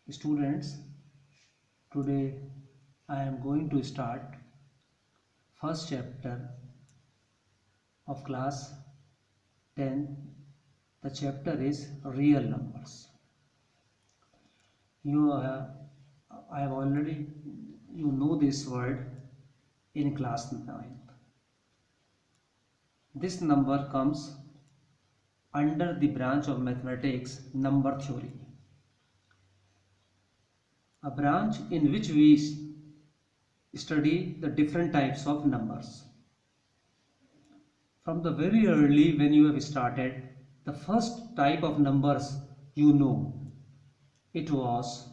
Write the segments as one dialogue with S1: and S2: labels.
S1: Students, today I am going to start first chapter of class 10. The chapter is real numbers. You have, I have already know this word in class 9. This number comes under the branch of mathematics, number theory, a branch in which we study the different types of numbers. From the very early when you have started, the first type of numbers it was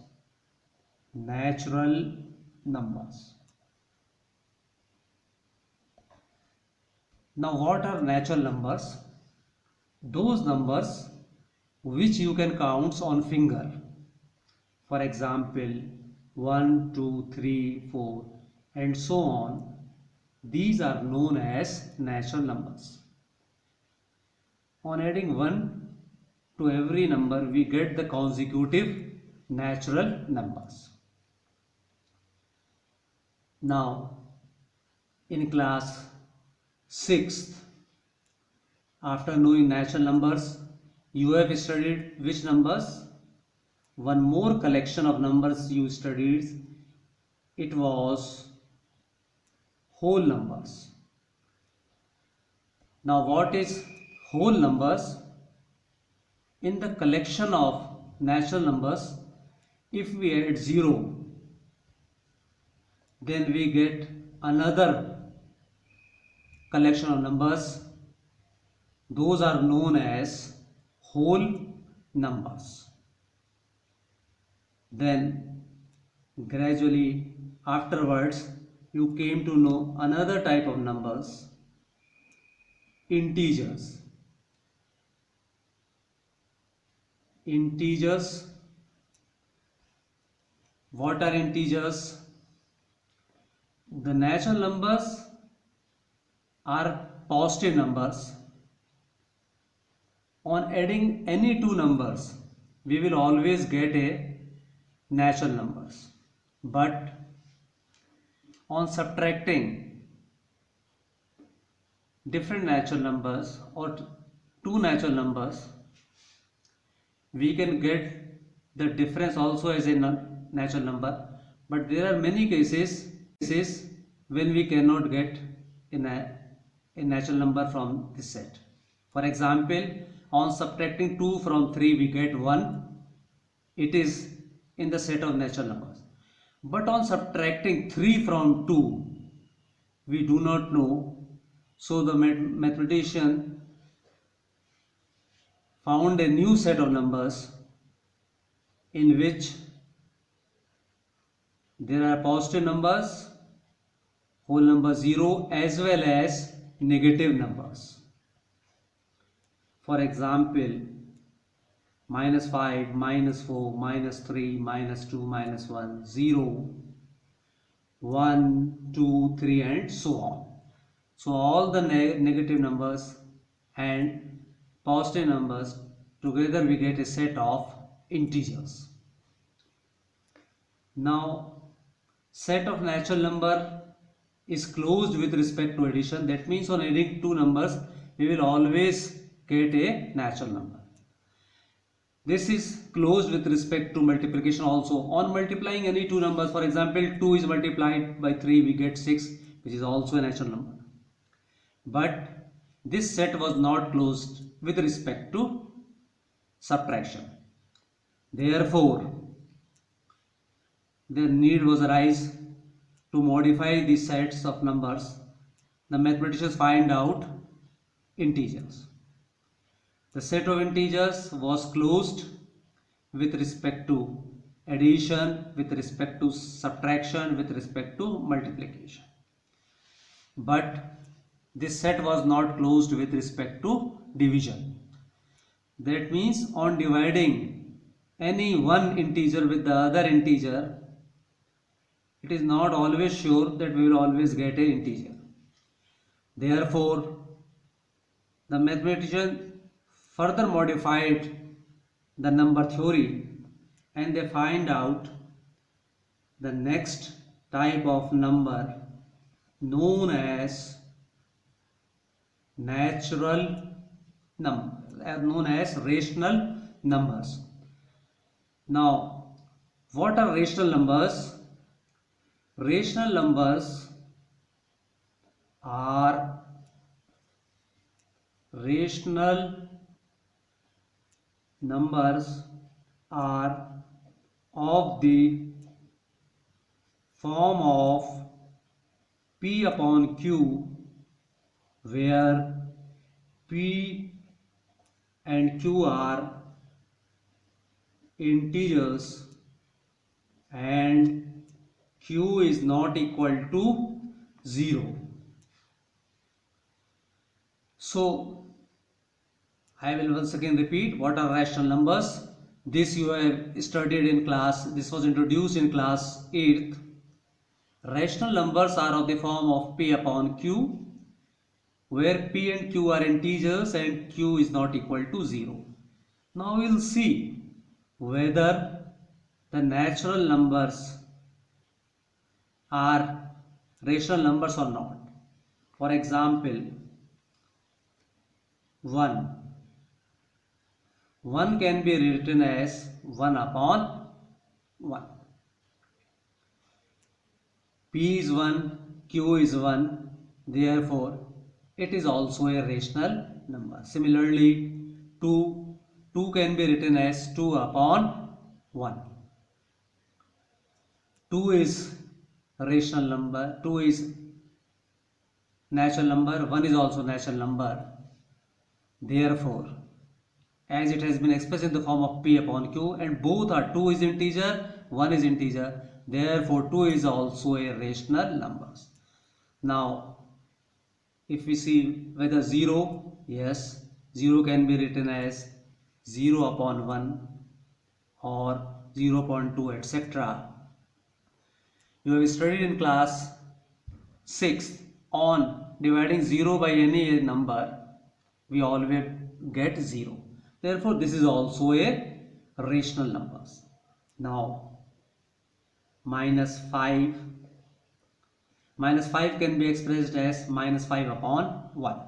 S1: natural numbers. Now what are natural numbers? Those numbers which you can count on finger. For example, 1, 2, 3, 4 and so on. These are known as natural numbers. On adding 1 to every number, we get the consecutive natural numbers. Now, in class 6th, after knowing natural numbers, you have studied which numbers? One more collection of numbers you studied. It was whole numbers. Now, what is whole numbers? In the collection of natural numbers, if we add 0, then we get another collection of numbers. Those are known as whole numbers. Then gradually afterwards you came to know another type of numbers, integers. Integers. What are integers? The natural numbers are positive numbers. On adding any two numbers, we will always get a natural numbers. But on subtracting different natural numbers or two natural numbers, we can get the difference also as a natural number. But there are many cases when we cannot get a natural number from this set. For example, on subtracting 2 from 3 we get 1. It is in the set of natural numbers. But on subtracting 3 from 2 we do not know. So the mathematician found a new set of numbers in which there are positive numbers, whole number 0, as well as negative numbers. For example, -5, -4, -3, -2, -1, 0, 1, 2, 3 and so on. So all the negative numbers and positive numbers together we get a set of integers. Now set of natural number is closed with respect to addition. That means on adding two numbers we will always get a natural number. This is closed with respect to multiplication also. On multiplying any two numbers, for example 2 is multiplied by 3, we get 6, which is also a natural number. But this set was not closed with respect to subtraction. Therefore, the need was arise to modify these sets of numbers. The mathematicians find out integers. The set of integers was closed with respect to addition, with respect to subtraction, with respect to multiplication. But this set was not closed with respect to division. That means on dividing any one integer with the other integer, it is not always sure that we will always get an integer. Therefore, the mathematician further modified the number theory and they find out the next type of number known as natural number, known as rational numbers. Now, what are rational numbers? Rational numbers are rational numbers are of the form of P upon Q, where P and Q are integers and Q is not equal to 0. So I will once again repeat what are rational numbers. This you have studied in class, this was introduced in class 8th. Rational numbers are of the form of P upon Q, where P and Q are integers and Q is not equal to 0. Now we will see whether the natural numbers are rational numbers or not. For example, 1. 1 can be written as 1 upon 1. P is 1, Q is 1, therefore it is also a rational number. Similarly, 2 can be written as 2 upon 1. 2 is a rational number, 2 is natural number, 1 is also natural number. Therefore, as it has been expressed in the form of P upon Q and both are 2 is integer, 1 is integer, therefore 2 is also a rational number. Now, if we see whether 0, yes, 0 can be written as 0 upon 1 or 0.2, etc. You have studied in class 6 on dividing 0 by any number, we always get 0. Therefore, this is also a rational number. Now, minus 5. Minus 5 can be expressed as minus 5 upon 1.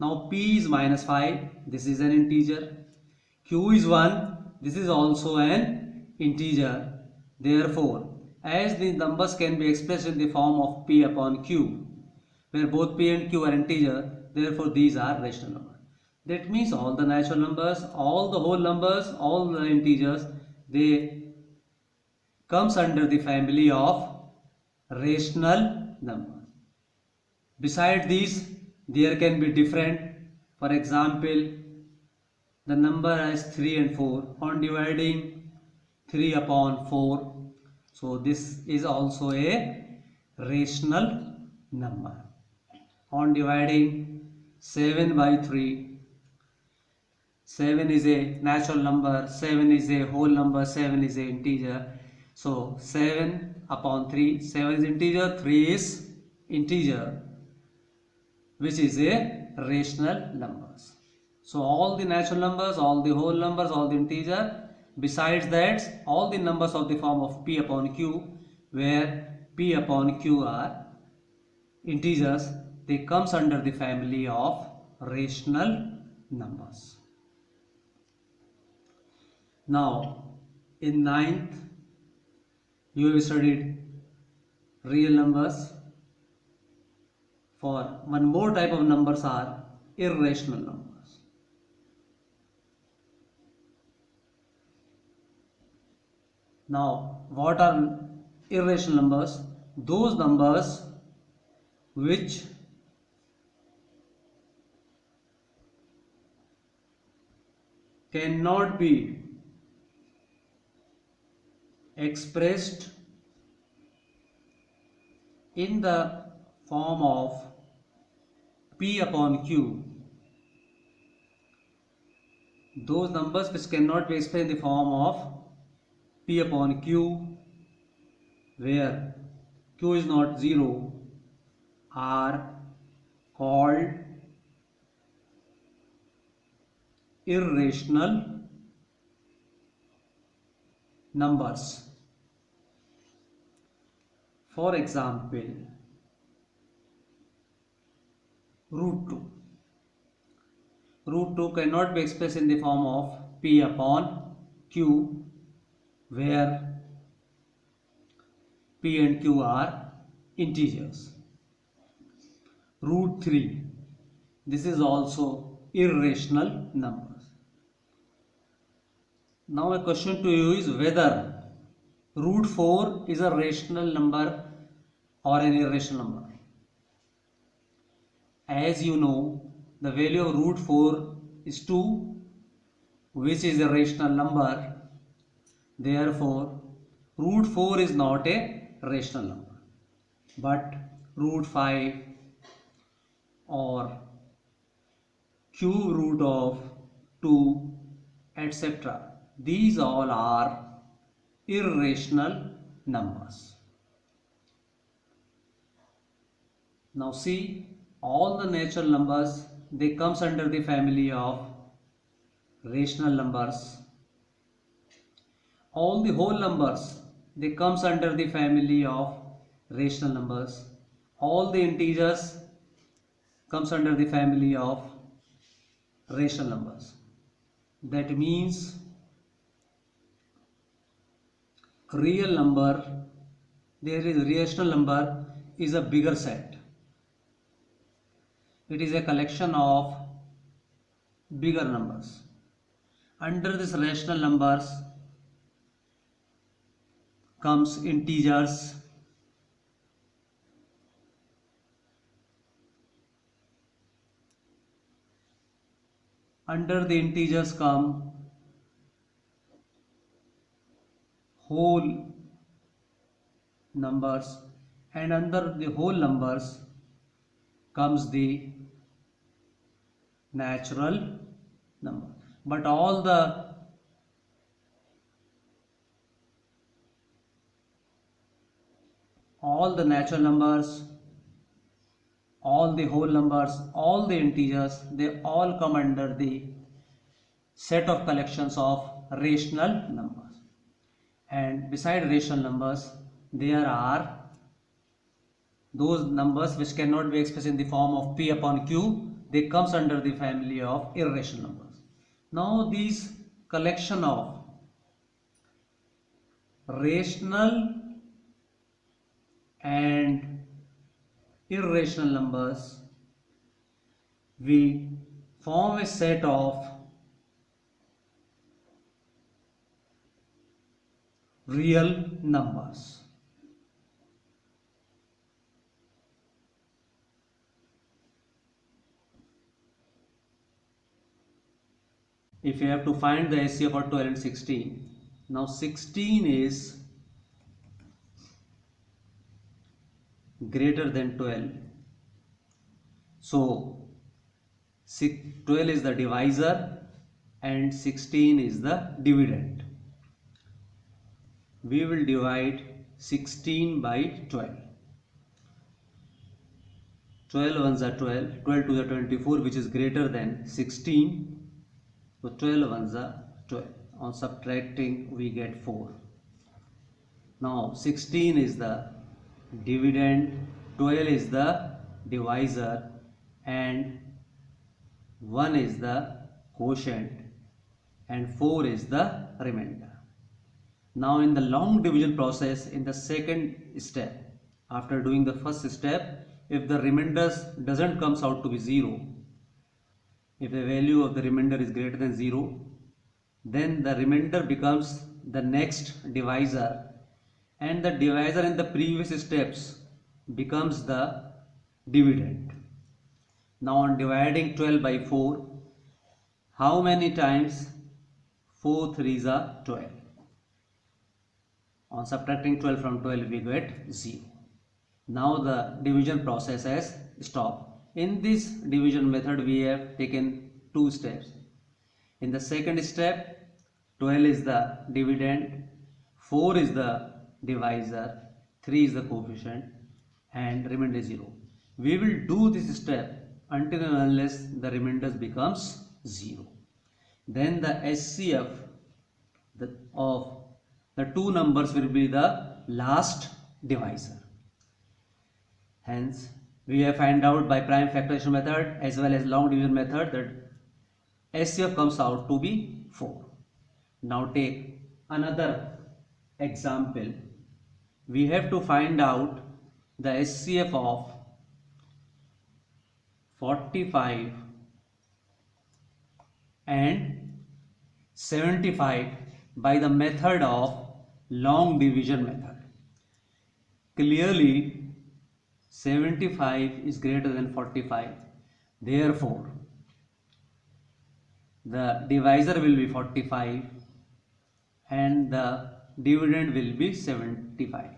S1: Now, P is minus 5. This is an integer. Q is 1. This is also an integer. Therefore, as the numbers can be expressed in the form of P upon Q, where both P and Q are integer, therefore these are rational numbers. That means all the natural numbers, all the whole numbers, all the integers, they comes under the family of rational numbers. Besides these, there can be different. For example, the number as 3 and 4 on dividing 3 upon 4. So this is also a rational number. On dividing 7 by 3, 7 is a natural number, 7 is a whole number, 7 is an integer. So 7 upon 3, 7 is integer, 3 is integer, which is a rational numbers. So all the natural numbers, all the whole numbers, all the integer. Besides that, all the numbers of the form of P upon Q, where P upon Q are integers, they comes under the family of rational numbers. Now, in 9th, you have studied real numbers. For one more type of numbers are irrational numbers. Now, what are irrational numbers? Those numbers which cannot be expressed in the form of P upon Q. Those numbers which cannot be expressed in the form of P upon Q, where Q is not 0, are called irrational numbers. For example, root 2. Root 2 cannot be expressed in the form of P upon Q, where P and Q are integers. Root 3. This is also irrational numbers. Now a question to you is whether root 4 is a rational number or an irrational number. As you know, the value of root 4 is 2, which is a rational number. Therefore, root 4 is not a rational number. But root 5 or cube root of 2, etc. These all are irrational numbers. Now see, all the natural numbers, they comes under the family of rational numbers. All the whole numbers, they comes under the family of rational numbers. All the integers comes under the family of rational numbers. That means real number, there is rational number is a bigger set. It is a collection of bigger numbers. Under this rational numbers comes integers, under the integers come whole numbers, and under the whole numbers comes the natural number. But all the natural numbers, all the whole numbers, all the integers, they all come under the set of collections of rational numbers. And beside rational numbers, there are those numbers which cannot be expressed in the form of P upon Q. They comes under the family of irrational numbers. Now these collection of rational and irrational numbers, we form a set of real numbers. If you have to find the HCF for 12 and 16, now 16 is greater than 12. So 12 is the divisor and 16 is the dividend. We will divide 16 by 12. 12 ones are 12, 12 to the 24, which is greater than 16. So 12 ones are 12. On subtracting, we get 4. Now 16 is the dividend, 12 is the divisor, and 1 is the quotient, and 4 is the remainder. Now in the long division process, in the second step, after doing the first step, if the remainders doesn't comes out to be 0, if the value of the remainder is greater than 0, then the remainder becomes the next divisor, and the divisor in the previous steps becomes the dividend. Now on dividing 12 by 4, how many times? 4 3s are 12. On subtracting 12 from 12, we get 0. Now the division process has stopped. In this division method, we have taken 2 steps. In the second step, 12 is the dividend, 4 is the divisor, 3 is the coefficient, and remainder is 0. We will do this step until and unless the remainder becomes 0. Then the HCF of the two numbers will be the last divisor. Hence, we have found out by prime factorization method as well as long division method that SCF comes out to be 4. Now take another example. We have to find out the SCF of 45 and 75 by the method of long division method. Clearly 75 is greater than 45, therefore the divisor will be 45 and the dividend will be 75.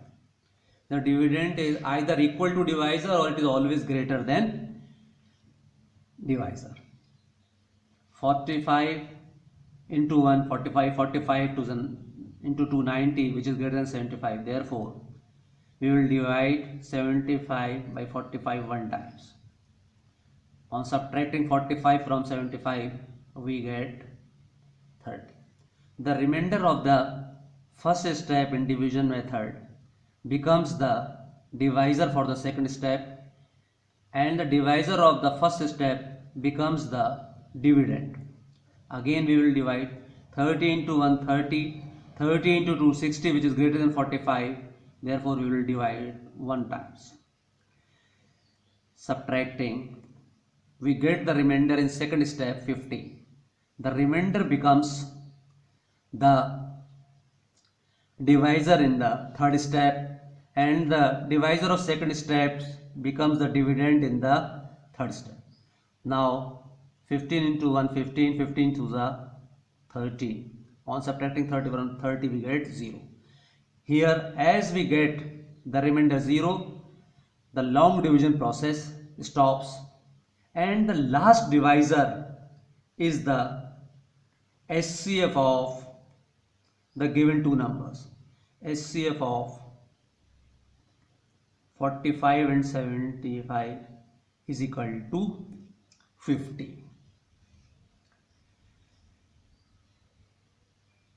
S1: The dividend is either equal to divisor or it is always greater than divisor. 45 into 1, 45, 45 into 290, which is greater than 75. Therefore, we will divide 75 by 45 one times. On subtracting 45 from 75, we get 30. The remainder of the first step in division method becomes the divisor for the second step, and the divisor of the first step becomes the dividend. Again we will divide 30 into 1 30, 30 into 2 60, which is greater than 45. Therefore we will divide one times. Subtracting, we get the remainder in second step 50. The remainder becomes the divisor in the third step, and the divisor of second step becomes the dividend in the third step. Now 15 into 1 15, 15 to the 30. On subtracting 30 from 30 we get 0. Here as we get the remainder 0, the long division process stops and the last divisor is the SCF of the given two numbers. SCF of 45 and 75 is equal to 50.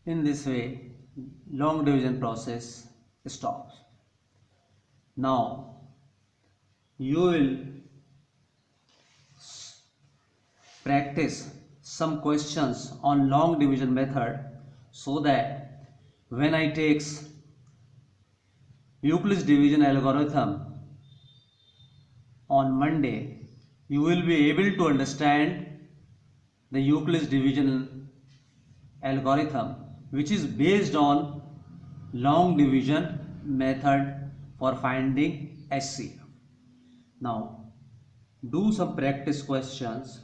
S1: In this way, long division process stops. Now, you will practice some questions on long division method so that when I takes Euclid's division algorithm on Monday, you will be able to understand the Euclid's division algorithm, which is based on long division method for finding SCF. Now, do some practice questions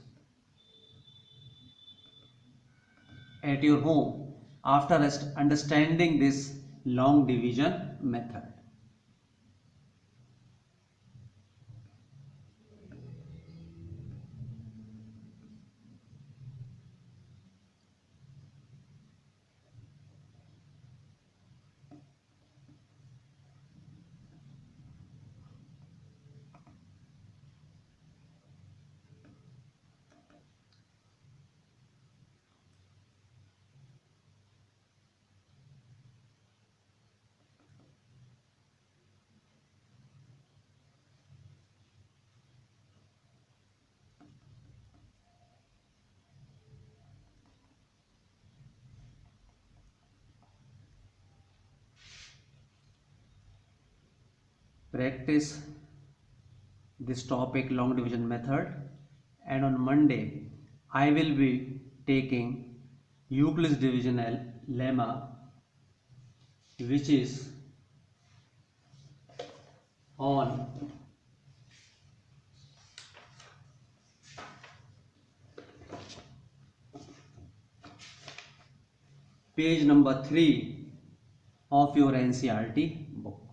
S1: at your home after understanding this long division method. Practice this topic long division method, and on Monday I will be taking Euclid's divisional lemma, which is on page number 3 of your NCERT book.